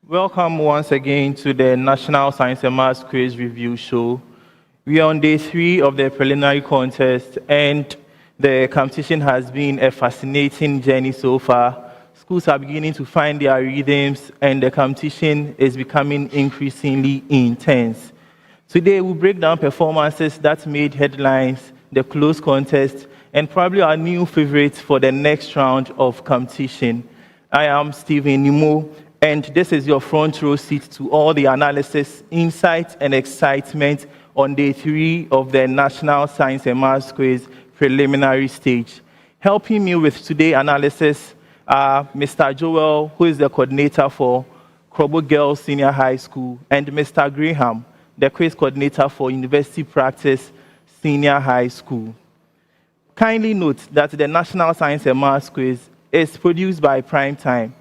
Welcome once again to the National Science and Maths Quiz Review Show. We are on day 3 of the preliminary contest, and the competition has been a fascinating journey so far. Schools are beginning to find their rhythms, and the competition is becoming increasingly intense. Today, we'll break down performances that made headlines, the close contest, and probably our new favorites for the next round of competition. I am Stephen Nimo, and this is your front row seat to all the analysis, insights, and excitement on day 3 of the National Science and Maths Quiz preliminary stage. Helping me with today's analysis are Mr. Joel, who is the coordinator for Krobo Girls Senior High School, and Mr. Graham, the quiz coordinator for University Practice Senior High School. Kindly note that the National Science and Maths Quiz is produced by Primetime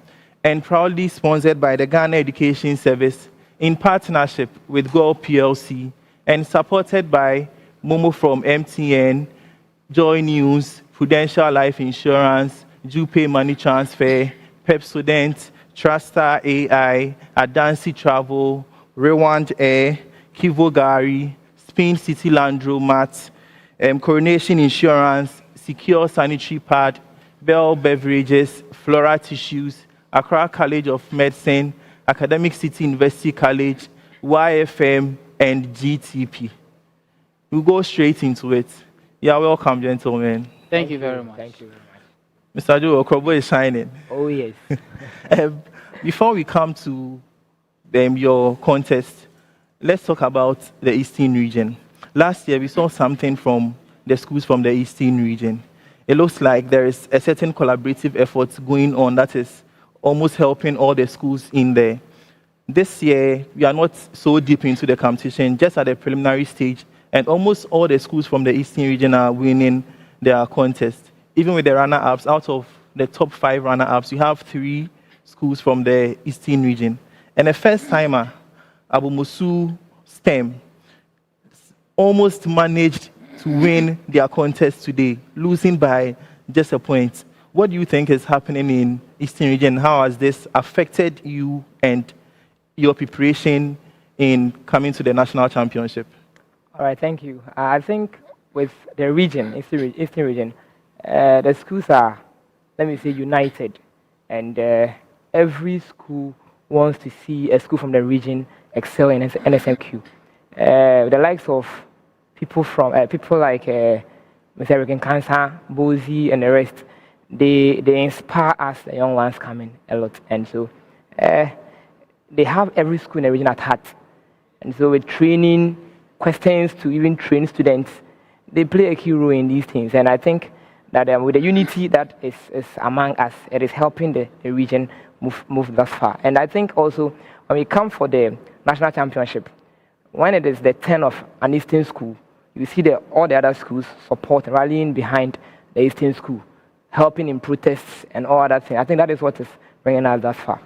and proudly sponsored by the Ghana Education Service in partnership with Go PLC and supported by Momo from MTN, Joy News, Prudential Life Insurance, Jupe Money Transfer, Pepsodent, Trustar AI, Adansi Travel, Rewand Air, Kivo Gari, Spain City Landromat, Coronation Insurance, Secure Sanitary Pad, Bell Beverages, Flora Tissues, Accra College of Medicine, Academic City University College, YFM, and GTP. We'll go straight into it. Yeah, welcome, gentlemen. Thank you very much. Thank you very much. Mr. Joe, Okrobo is shining. Oh, yes. Before we come to your contest, let's talk about the Eastern region. Last year, we saw something from the schools from the Eastern region. It looks like there is a certain collaborative effort going on that is almost helping all the schools in there. This year, we are not so deep into the competition, just at the preliminary stage, and almost all the schools from the Eastern region are winning their contest. Even with the runner-ups, out of the top 5 runner-ups, you have 3 schools from the Eastern region. And the first timer, Abu Musu STEM, almost managed to win their contest today, losing by just a point. What do you think is happening in Eastern region? How has this affected you and your preparation in coming to the national championship? All right, thank you. I think with the region, Eastern region, the schools are, let me say, united, and every school wants to see a school from the region excel in NSMQ. The likes of people like Mr. Ricken Kansa, Bozy, and the rest, they inspire us, the young ones coming a lot, and so they have every school in the region at heart, and so with training, questions to even train students, they play a key role in these things, and I think that with the unity that is among us, it is helping the region move thus far. And I think also when we come for the national championship, when it is the turn of an Eastern school, you see all the other schools support, rallying behind the Eastern school, helping in protests and all other things. I think that is what is bringing us thus far.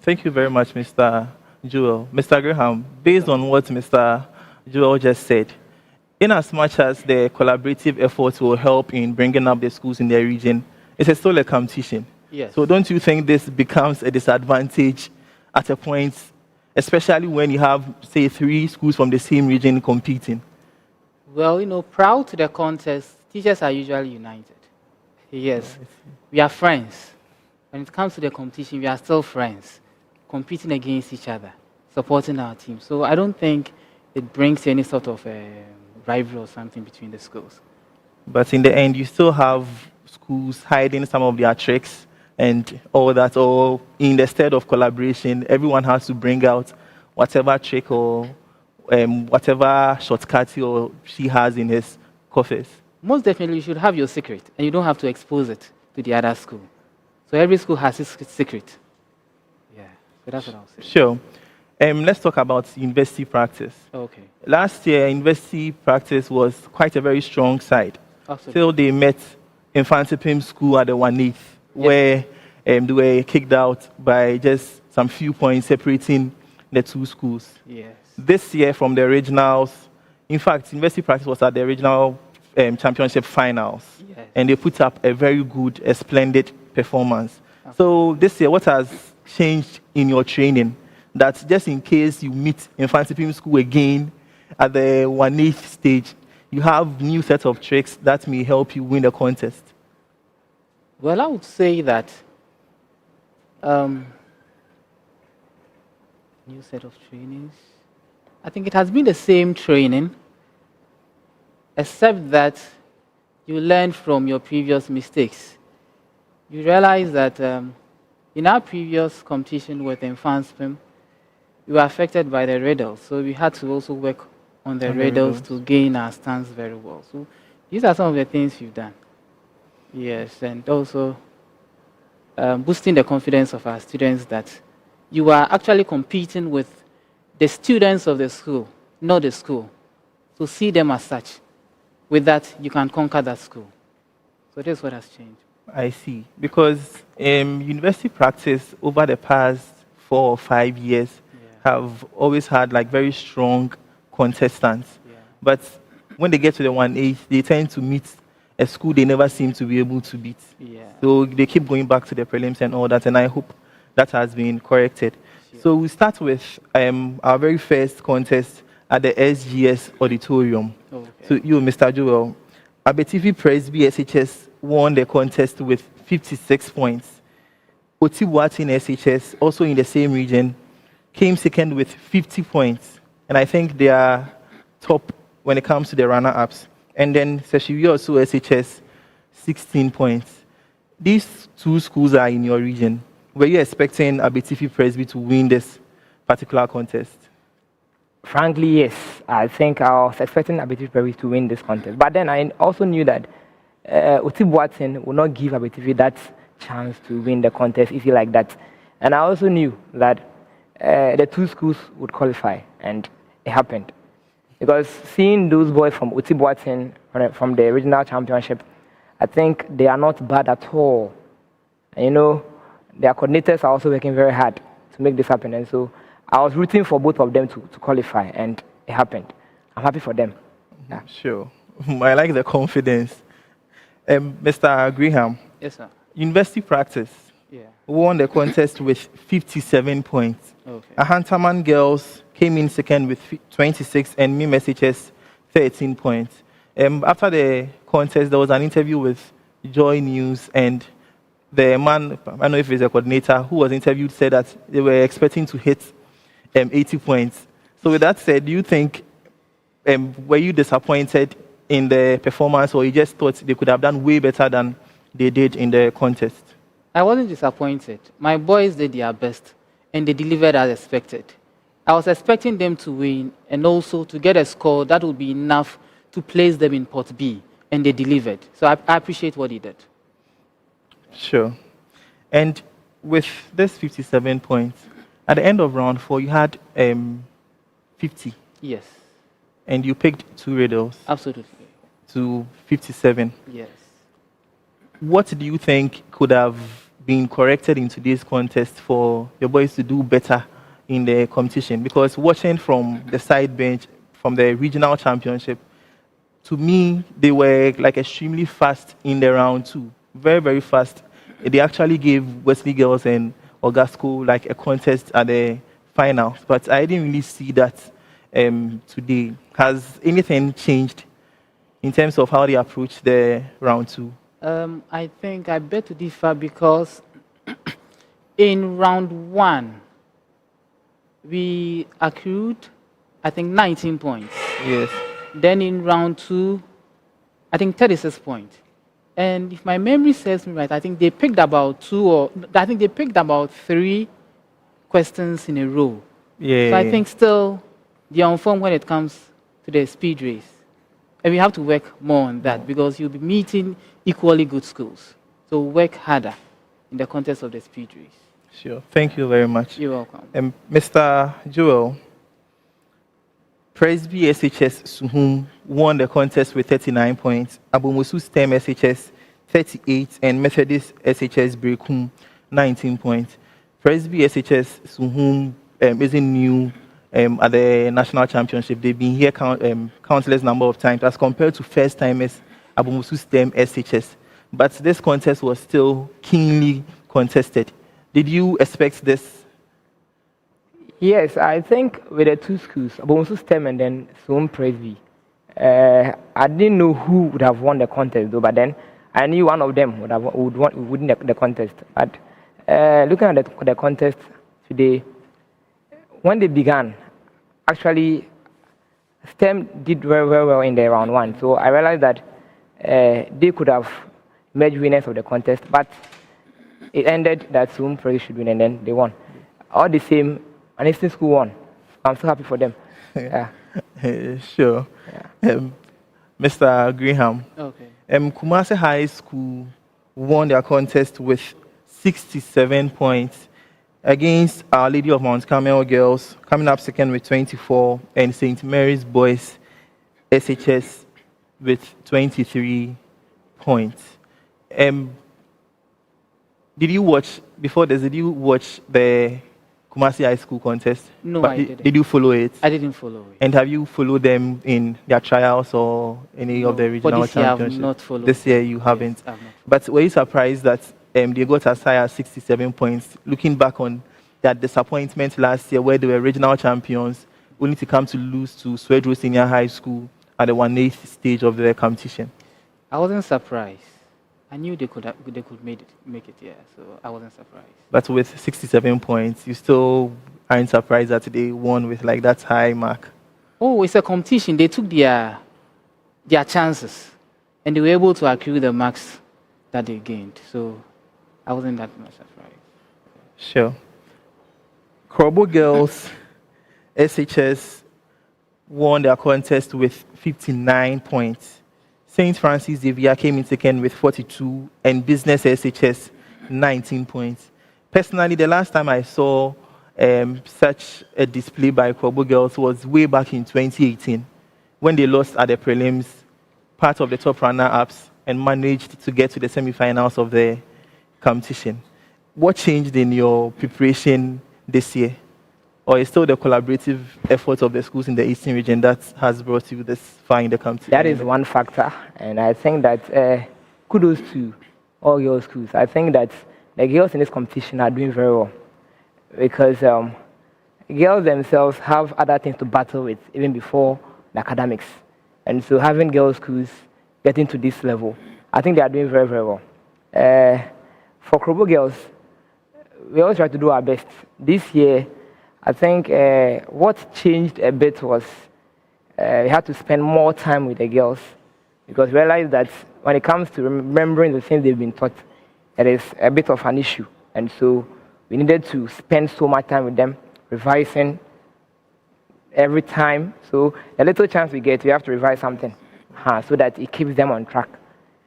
Thank you very much, Mr. Joel. Mr. Graham, based on what Mr. Joel just said, in as much as the collaborative efforts will help in bringing up the schools in the region, it's still a competition. Yes. So don't you think this becomes a disadvantage at a point, especially when you have, say, 3 schools from the same region competing? Well, prior to the contest, teachers are usually united. Yes. We are friends. When it comes to the competition, we are still friends, competing against each other, supporting our team. So I don't think it brings any sort of rivalry or something between the schools. But in the end, you still have schools hiding some of their tricks and all that, or in the stead of collaboration, everyone has to bring out whatever trick or whatever shortcut he or she has in his coffers. Most definitely, you should have your secret, and you don't have to expose it to the other school. So every school has its secret. Yeah, so that's what I'll say. Sure. Let's talk about university practice. Okay. Last year, university practice was quite a very strong side. Absolutely. Till they met Infantipim School at the 1/8, where they were kicked out by just some few points separating the 2 schools. Yes. This year, from the regionals, in fact, university practice was at the regional championship finals, Yes. and they put up a very good, a splendid performance. So this year, what has changed in your training? That just in case you meet Infantipim School again at the 1/8 stage, you have new set of tricks that may help you win the contest? Well, I would say that new set of trainings. I think it has been the same training, except that you learn from your previous mistakes. You realize that in our previous competition with Infantipim, we were affected by the riddles, so we had to also work on the riddles to gain our stance very well. So these are some of the things we've done. Yes, and also boosting the confidence of our students that you are actually competing with the students of the school, not the school. So see them as such. With that, you can conquer that school. So that's what has changed. I see. Because university practice over the past 4 or 5 years have always had like very strong contestants. Yeah. But when they get to the 1/8, they tend to meet a school they never seem to be able to beat. Yeah. So they keep going back to the prelims and all that, and I hope that has been corrected. Sure. So we start with our very first contest at the SGS auditorium. Okay. So you, Mr. Joel, Abetifi Presby SHS won the contest with 56 points. Otibuatin SHS, also in the same region, came second with 50 points. And I think they are top when it comes to the runner-ups. And then Seshiwi also SHS, 16 points. These 2 schools are in your region. Were you expecting Abetifi Presby to win this particular contest? Frankly, yes. I think I was expecting Abetifi Presby to win this contest. But then I also knew that Otibuatin would not give Abetifi that chance to win the contest easy like that. And I also knew that the 2 schools would qualify, and it happened. Because seeing those boys from Otibuatin from the regional championship, I think they are not bad at all. And their coordinators are also working very hard to make this happen. And so I was rooting for both of them to qualify, and it happened. I'm happy for them. Yeah. Sure. I like the confidence. Mr. Graham. Yes, sir. University practice won the contest with 57 points. Okay. Ahantaman girls came in second with 26 and Mim SHS 13 points. After the contest, there was an interview with Joy News, and the man, I don't know if he's a coordinator, who was interviewed said that they were expecting to hit 80 points. So with that said, do you think, were you disappointed in the performance, or you just thought they could have done way better than they did in the contest? I wasn't disappointed. My boys did their best, and they delivered as expected. I was expecting them to win and also to get a score that would be enough to place them in Pot B, and they delivered. So I appreciate what they did. Sure. And with this 57 points, at the end of round 4, you had 50, Yes, and you picked 2 riddles absolutely. to 57. Yes. What do you think could have been corrected in today's contest for your boys to do better in the competition? Because watching from the side bench, from the regional championship, to me, they were like extremely fast in the round 2. Very, very fast. They actually gave Wesley Girls and Ogasco like a contest at the finals, but I didn't really see that today. Has anything changed in terms of how they approach the round 2? I think I bet to differ because in round 1, we accrued, I think, 19 points. Yes. Then in round 2, I think 36 points. And if my memory serves me right, I think they picked about 3 questions in a row. Yeah. So I think still they are on form when it comes to the speed race. And we have to work more on that because you'll be meeting equally good schools. So work harder in the context of the speed race. Sure. Thank you very much. You're welcome. Mr. Joel, Presby SHS Suhum won the contest with 39 points. Abomosu STEM SHS 38 and Methodist SHS Brekum 19 points. Presby SHS Suhum isn't new at the national championship. They've been here countless number of times as compared to first timers Abomosu STEM SHS. But this contest was still keenly contested. Did you expect this? Yes, I think with the 2 schools, Abomosu STEM and then Suhum Presby, I didn't know who would have won the contest though, but then I knew one of them would win the contest. But looking at the contest today, when they began, actually, STEM did very, very well in the round 1. So I realized that they could have emerged winners of the contest, but it ended that Suhum Presby should win, and then they won. All the same, an Eastern school won. I'm so happy for them. Yeah. Sure. Yeah. Mr. Graham, Okay. Kumasi High School won their contest with 67 points against Our Lady of Mount Carmel girls, coming up second with 24, and St. Mary's Boys SHS with 23 points. Did you watch the Kumasi High School contest? No, I didn't. Did you follow it? I didn't follow it. And have you followed them in their trials or any of the No, for regional this year I have championships? not followed This year them. you Yes, haven't. I have not But were you surprised that they got as high as 67 points? Looking back on that disappointment last year where they were regional champions, only to come to lose to Swedro Senior High School at the 1/8 stage of the competition. I wasn't surprised. I knew they could make it, yeah. So I wasn't surprised. But with 67 points, you still aren't surprised that they won with like that high mark. Oh, it's a competition. They took their chances, and they were able to accrue the marks that they gained. So I wasn't that much surprised. Sure. Krobo Girls SHS won their contest with 59 points. St. Francis Xavier came in second with 42, and Business SHS 19 points. Personally, the last time I saw such a display by Krobo Girls was way back in 2018 when they lost at the prelims, part of the top runner-ups, and managed to get to the semi-finals of the competition. What changed in your preparation this year? Or is still the collaborative efforts of the schools in the Eastern region that has brought you this far in the competition? That is one factor, and I think that kudos to all your schools. I think that the girls in this competition are doing very well because girls themselves have other things to battle with even before the academics. And so having girls' schools getting to this level, I think they are doing very, very well. For Krobo girls, we always try to do our best. This year, I think what changed a bit was we had to spend more time with the girls because we realized that when it comes to remembering the things they've been taught, it is a bit of an issue. And so we needed to spend so much time with them, revising every time. So the little chance we get, we have to revise something so that it keeps them on track.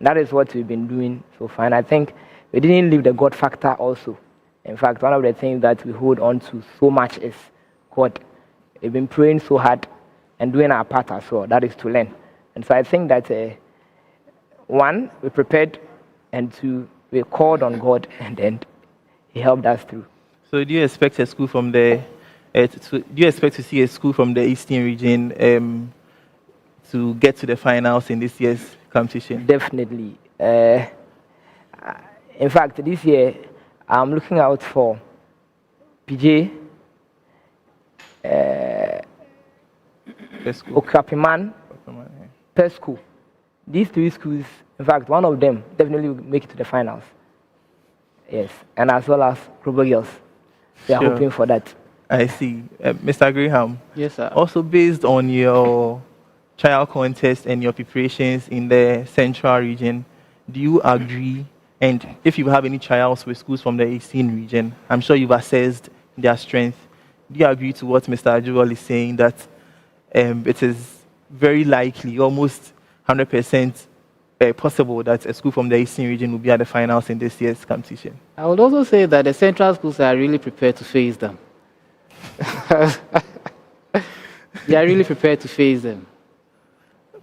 That is what we've been doing so far. And I think we didn't leave the God factor also. In fact, one of the things that we hold on to so much is God. We've been praying so hard and doing our part as well. That is to learn. And so I think that, one, we prepared, and two, we called on God, and then He helped us through. So do you expect a school from the, do you expect to see a school from the Eastern region to get to the finals in this year's competition? Definitely. In fact, this year, I'm looking out for PJ, Okapiman, Pesco. These three schools, in fact, one of them definitely will make it to the finals. Yes, and as well as Krobo girls. We are hoping for that. I see. Mr. Graham. Yes, sir. Also, based on your trial contest and your preparations in the central region, do you agree? And if you have any trials with schools from the Eastern region, I'm sure you've assessed their strength. Do you agree to what Mr. Joel is saying, that it is very likely, almost 100% possible that a school from the Eastern region will be at the finals in this year's competition? I would also say that the central schools are really prepared to face them. They are really prepared to face them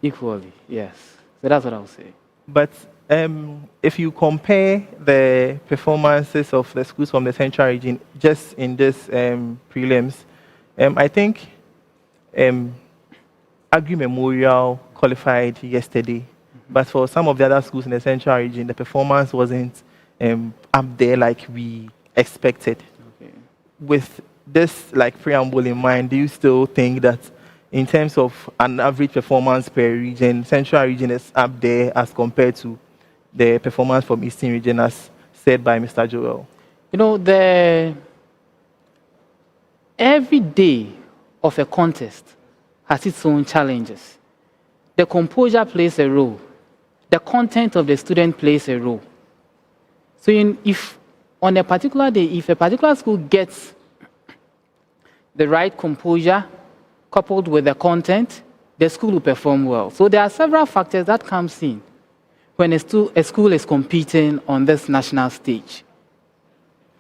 equally, yes. So that's what I would say. But if you compare the performances of the schools from the central region just in this prelims, I think Agri Memorial qualified yesterday. But for some of the other schools in the central region, the performance wasn't up there like we expected. Okay. With this preamble in mind, do you still think that in terms of an average performance per region, central region is up there as compared to the performance from Eastern region, as said by Mr. Joel? You know, every day of a contest has its own challenges. The composure plays a role. The content of the student plays a role. So if on a particular day, if a particular school gets the right composure coupled with the content, the school will perform well. So there are several factors that comes in when a school is competing on this national stage.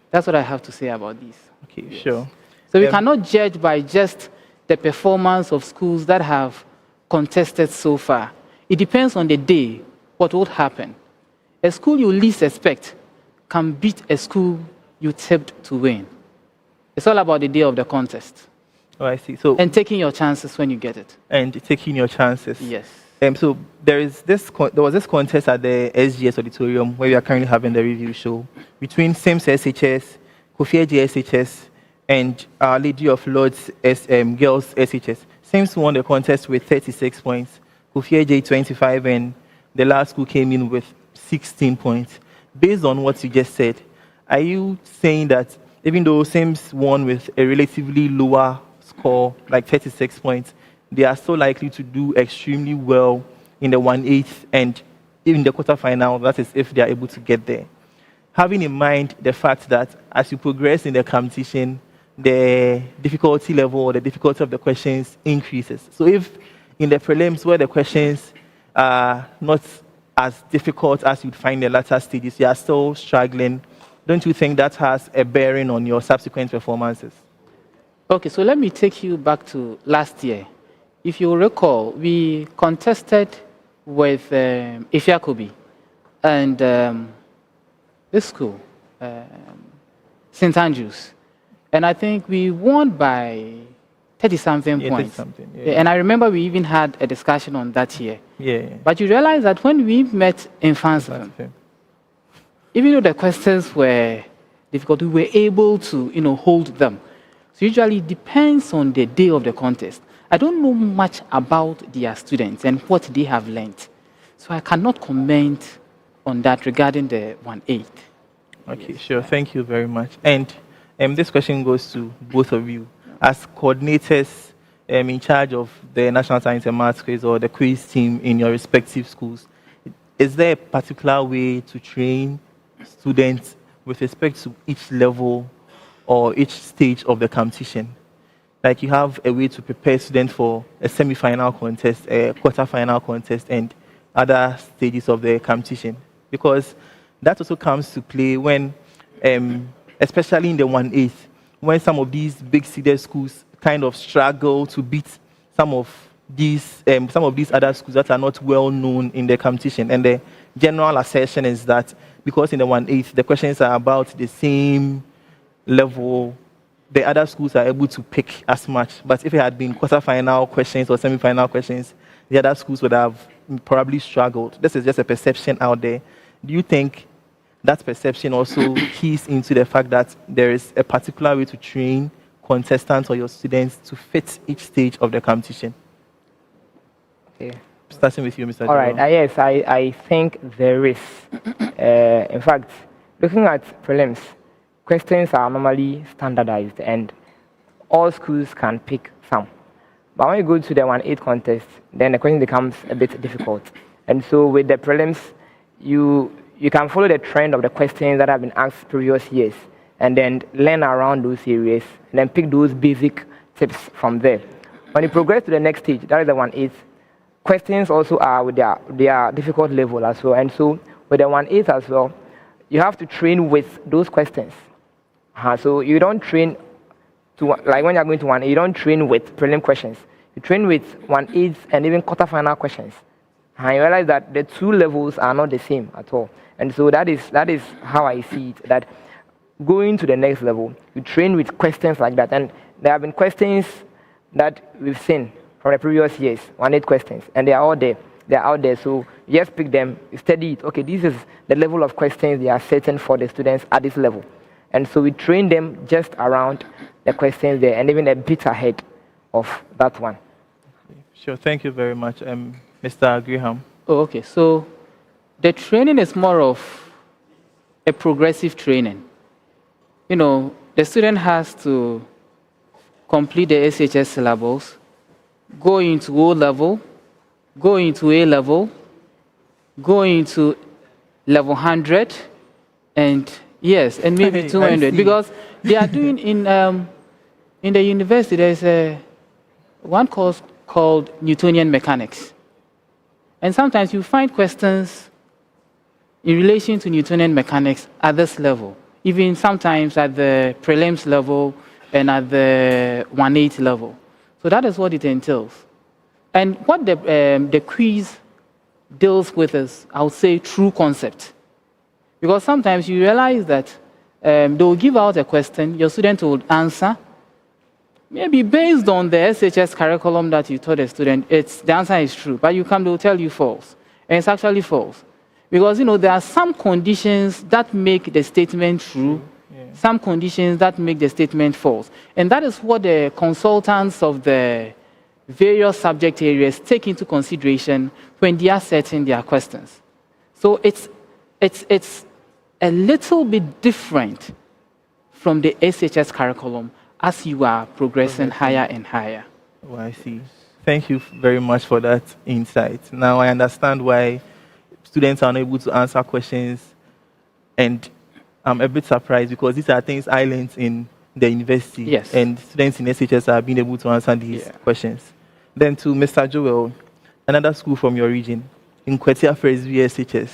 That's what I have to say about this. Okay, sure. So we cannot judge by just the performance of schools that have contested so far. It depends on the day what would happen. A school you least expect can beat a school you tipped to win. It's all about the day of the contest. Oh, I see. So and taking your chances when you get it. And taking your chances. Yes. So there was this contest at the SGS auditorium where we are currently having the review show between Sims SHS, Kofi SHS, and Our Lady of Lords Girls SHS. Sims won the contest with 36 points, Kofi 25, and the last school came in with 16 points. Based on what you just said, are you saying that even though Sims won with a relatively lower score, like 36 points, they are so likely to do extremely well in the 1/8 and in the quarterfinal? That is, if they are able to get there. Having in mind the fact that as you progress in the competition, the difficulty level or the difficulty of the questions increases. So if in the prelims where the questions are not as difficult as you'd find in the latter stages, you are still struggling, don't you think that has a bearing on your subsequent performances? Okay, so let me take you back to last year. If you recall, we contested with Ifeakobi and this school, St. Andrews. And I think we won by 30-something points. Yeah. And I remember we even had a discussion on that year. Yeah. But you realize that when we met in Fansford, even though the questions were difficult, we were able to, hold them. So usually it depends on the day of the contest. I don't know much about their students and what they have learned. So I cannot comment on that regarding the 1/8. Okay, sure. Thank you very much. And this question goes to both of you. As coordinators in charge of the National Science and Maths quiz or the quiz team in your respective schools, is there a particular way to train students with respect to each level or each stage of the competition? Like you have a way to prepare students for a semi-final contest, a quarter-final contest, and other stages of the competition. Because that also comes to play when, especially in the 1/8, when some of these big seeded schools kind of struggle to beat some of these other schools that are not well known in the competition. And the general assertion is that because in the 1/8 the questions are about the same level, the other schools are able to pick as much. But if it had been quarter-final questions or semi-final questions, the other schools would have probably struggled. This is just a perception out there. Do you think that perception also keys into the fact that there is a particular way to train contestants or your students to fit each stage of the competition? Okay. Starting with you, Mr. All right. Joel. Yes, I think there is. In fact, looking at prelims, questions are normally standardized and all schools can pick some. But when you go to the 1/8 contest, then the question becomes a bit difficult. And so with the prelims, you can follow the trend of the questions that have been asked previous years and then learn around those areas and then pick those basic tips from there. When you progress to the next stage, that is the 1/8, questions also are with their difficult level as well. And so with the 1/8 as well, you have to train with those questions. So you don't train like when you're going to 1/8, you don't train with prelim questions. You train with 1/8 and even quarter-final questions. And you realize that the two levels are not the same at all. And so that is how I see it, that going to the next level, you train with questions like that. And there have been questions that we've seen from the previous years, 1/8 questions, and they are all there. They are out there. So you just pick them, study it. Okay, this is the level of questions they are setting for the students at this level. And so we train them just around the questions there and even a bit ahead of that one. Sure, thank you very much. Mr. Graham. Oh, okay. So the training is more of a progressive training. You know, the student has to complete the SHS syllabus, go into O level, go into A level, go into level 100, and yes, and maybe 200, because they are doing in the university. There's one course called Newtonian mechanics, and sometimes you find questions in relation to Newtonian mechanics at this level, even sometimes at the prelims level and at the 1/8 level. So that is what it entails. And what the quiz deals with is, I would say, true concept. Because sometimes you realize that they will give out a question, your student will answer, maybe based on the SHS curriculum that you taught the student, the answer is true, but they will tell you false. And it's actually false. Because, there are some conditions that make the statement true, some conditions that make the statement false. And that is what the consultants of the various subject areas take into consideration when they are setting their questions. So it's a little bit different from the SHS curriculum as you are progressing higher and higher. Oh, I see. Thank you very much for that insight. Now I understand why students are unable to answer questions, and I'm a bit surprised because these are things I learned in the university. Yes. And students in SHS are being able to answer these questions. Then to Mr. Joel, another school from your region, in Kwetia Fresby SHS,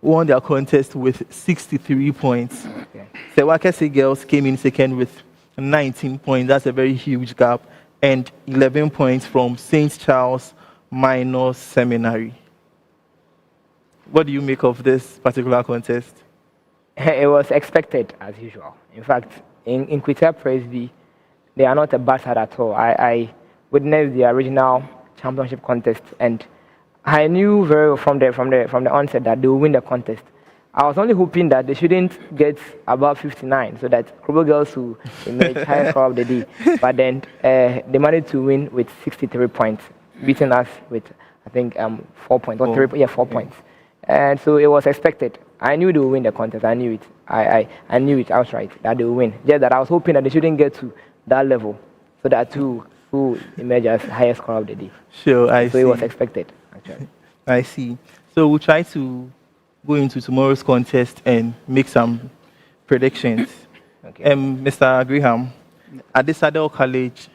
won their contest with 63 points. Okay. Sewakese girls came in second with 19 points. That's a very huge gap. And 11 points from St. Charles Minor Seminary. What do you make of this particular contest? It was expected, as usual. In fact, in Kwetia Presby, they are not a bad side at all. I witnessed the original championship contest, and I knew very well from the onset that they will win the contest. I was only hoping that they shouldn't get above 59 so that Krobo girls will emerge highest score of the day. But then they managed to win with 63 points, beating us with, I think, 4 points, or 3, yeah, 4 points. And so it was expected. I knew they would win the contest. I knew it. I knew it outright that they would win. Just that I was hoping that they shouldn't get to that level so that two who emerge as highest score of the day. Sure, I see. So it was expected, actually. I see. So we'll try to go into tomorrow's contest and make some predictions. Okay. Mr. Graham, at this Adel College,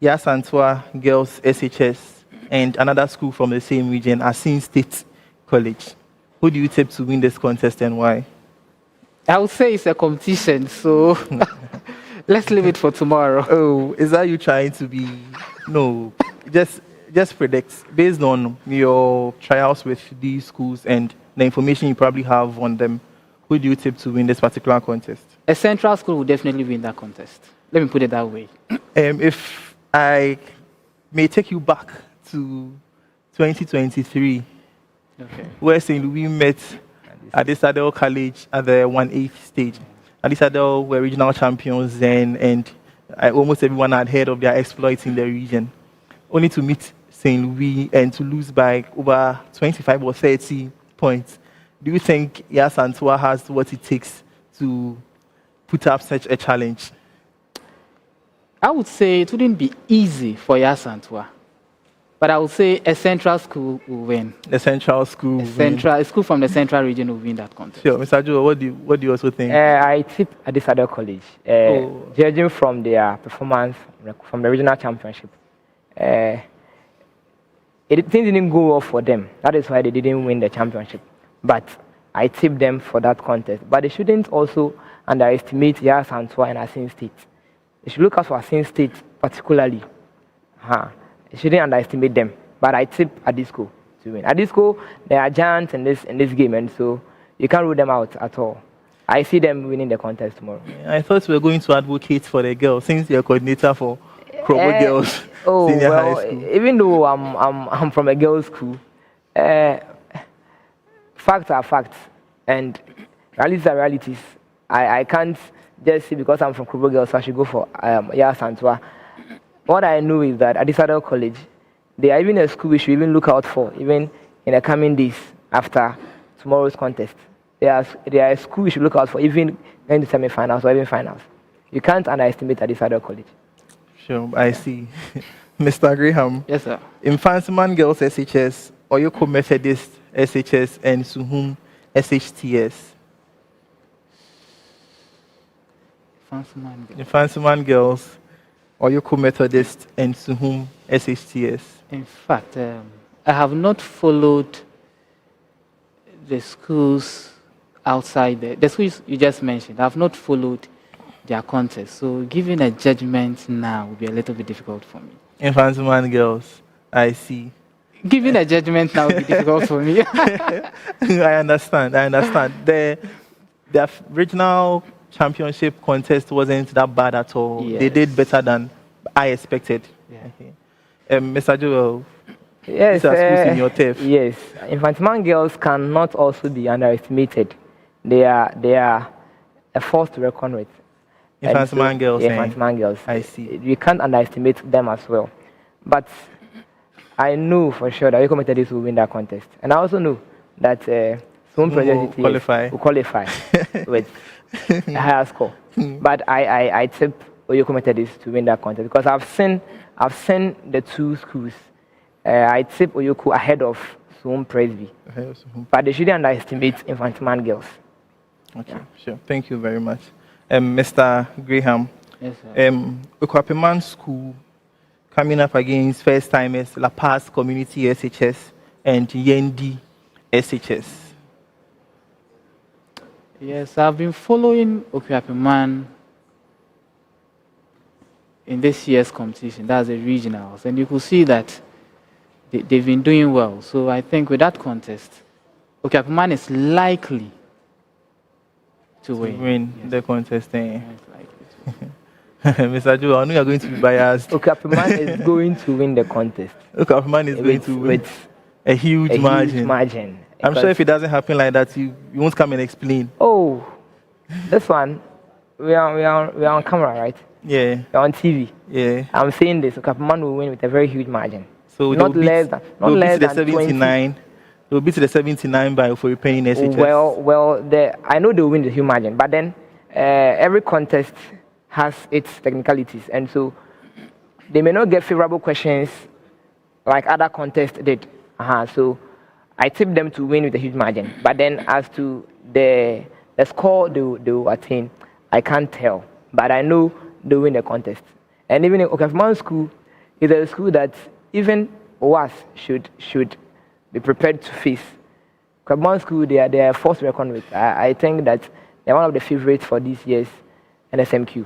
Yasantua Girls SHS and another school from the same region, Asin State College. Who do you tip to win this contest and why? I would say it's a competition, so let's leave it for tomorrow. Oh, is that you trying to be? No, just predict based on your trials with these schools and the information you probably have on them. Who do you tip to win this particular contest? A central school will definitely win that contest. Let me put it that way. If I may take you back to 2023, Okay. where St. Louis met at this Adel College at the 1/8 stage. At this Adel were regional champions then, and almost everyone had heard of their exploits in the region. Only to meet St. Louis and to lose by over 25 or 30 points. Do you think Yasantua has what it takes to put up such a challenge? I would say it wouldn't be easy for Yasantua, but I would say a central school will win. The central school. A school from the central region will win that contest. Sure, Mr. Joe, what do you also think? I tip at this other college, judging from their performance from the regional championship. Things didn't go well for them. That is why they didn't win the championship. But I tip them for that contest. But they shouldn't also underestimate Yasantua and Asin State. They should look out for Asin State particularly. You shouldn't underestimate them. But I tip Adisco to win. Adisco, they are giants in this game, and so you can't rule them out at all. I see them winning the contest tomorrow. I thought we were going to advocate for the girls since you're coordinator for Krobo Girls Senior High School. Even though I'm from a girls' school, facts are facts, and realities are realities. I can't just say because I'm from Krobo Girls, so I should go for Yasantua. What I know is that at this other college, they are even a school we should even look out for, even in the coming days after tomorrow's contest. They are a school we should look out for, even going to semi-finals or even finals. You can't underestimate at this other college. Sure, I see. Mr. Graham. Yes, sir. Infantsman Girls SHS, Oyoko Methodist SHS, and Suhum SHTS. Infantsman Girls, Oyoko Methodist, and Suhum SHTS. In fact, I have not followed the schools outside the schools you just mentioned. I have not followed their contest, so giving a judgment now will be a little bit difficult for me. Infantsman Girls, I see. Giving a judgment now will be difficult for me. I understand. The regional championship contest wasn't that bad at all. Yes. They did better than I expected. Yeah. Okay. Mr. Joel, Yes, these are schools in your turf. Yes, Infantsman girls cannot also be underestimated. They are a force to reckon with. Infantsman Girls. Infantsman girls. I see. We can't underestimate them as well. But I know for sure that Oyoko Methodist will win that contest, and I also know that some project will qualify with a higher score. But I tip Oyoko Methodist to win that contest because I've seen the two schools. I tip Oyoko ahead of Suhum Presby. But they shouldn't underestimate Infantsman girls. Okay, sure. Thank you very much. Mr. Graham, Yes, sir. Okwapeman School coming up against first timers La Paz Community SHS and Yendi SHS. Yes, I've been following Okwapeman in this year's competition. That's the regionals, and you could see that they've been doing well. So I think with that contest, Okwapeman is likely to win. Yes. The contest. It's likely to win. Mr. Joe, I know you are going to be biased. Okwapeman is going to win the contest. Okwapeman is going to win. A huge margin. Huge margin. I'm sure if it doesn't happen like that, you won't come and explain. Oh, this one, we are on camera, right? Yeah. We're on TV. Yeah. I'm saying this. Okapiman will win with a very huge margin. So not less than 79. They'll beat the 79 by for repaying SHS. Well, I know they'll win the huge margin, but then every contest has its technicalities, and so they may not get favorable questions like other contests did. So I tip them to win with a huge margin. But then as to the score they will attain, I can't tell. But I know they'll win the contest. And even Okapiman School is a school that even us should be prepared to face. Okapiman School, they are forced to reckon with. I think that they're one of the favorites for this year's NSMQ.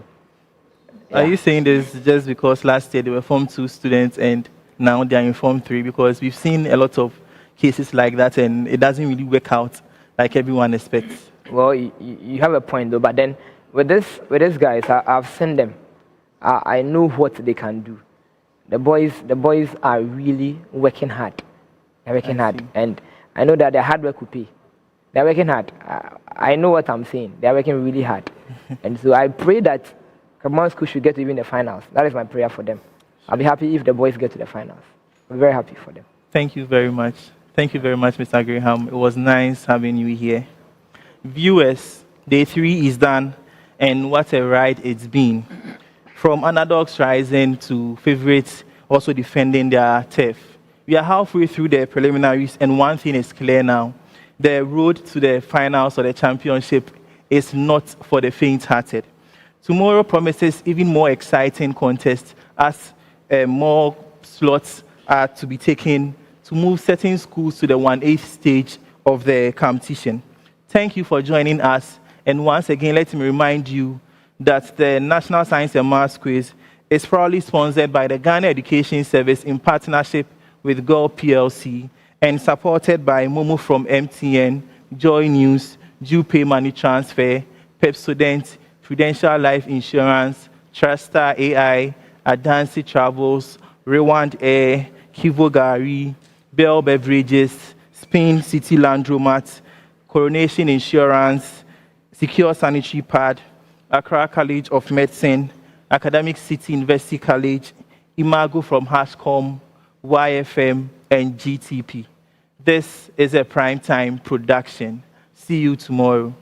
Yeah. Are you saying this just because last year they were Form 2 students and now they are in Form 3? Because we've seen a lot of cases like that and it doesn't really work out like everyone expects. Well, you have a point though, but then with these guys, I've seen them. I know what they can do. The boys are really working hard. They're working hard, and I know that their hard work will pay. They're working hard. I know what I'm saying. They're working really hard, and so I pray that Okapiman School should get to even the finals. That is my prayer for them. I'll be happy if the boys get to the finals. I'm very happy for them. Thank you very much. Thank you very much, Mr. Graham. It was nice having you here. Viewers, day 3 is done, and what a ride it's been. From underdogs rising to favorites also defending their turf. We are halfway through the preliminaries, and one thing is clear now. The road to the finals of the championship is not for the faint-hearted. Tomorrow promises even more exciting contests as more slots are to be taken to move certain schools to the 1/8 stage of the competition. Thank you for joining us. And once again, let me remind you that the National Science and Maths Quiz is proudly sponsored by the Ghana Education Service in partnership with Girl PLC and supported by Momo from MTN, Joy News, Due Pay Money Transfer, Pepsodent, Prudential Life Insurance, Trustar AI, Adansi Travels, Rewind Air, Kivo Gari, Bell Beverages, Spain City Landromat, Coronation Insurance, Secure Sanitary Pad, Accra College of Medicine, Academic City University College, Imago from Hashcom, YFM, and GTP. This is a primetime production. See you tomorrow.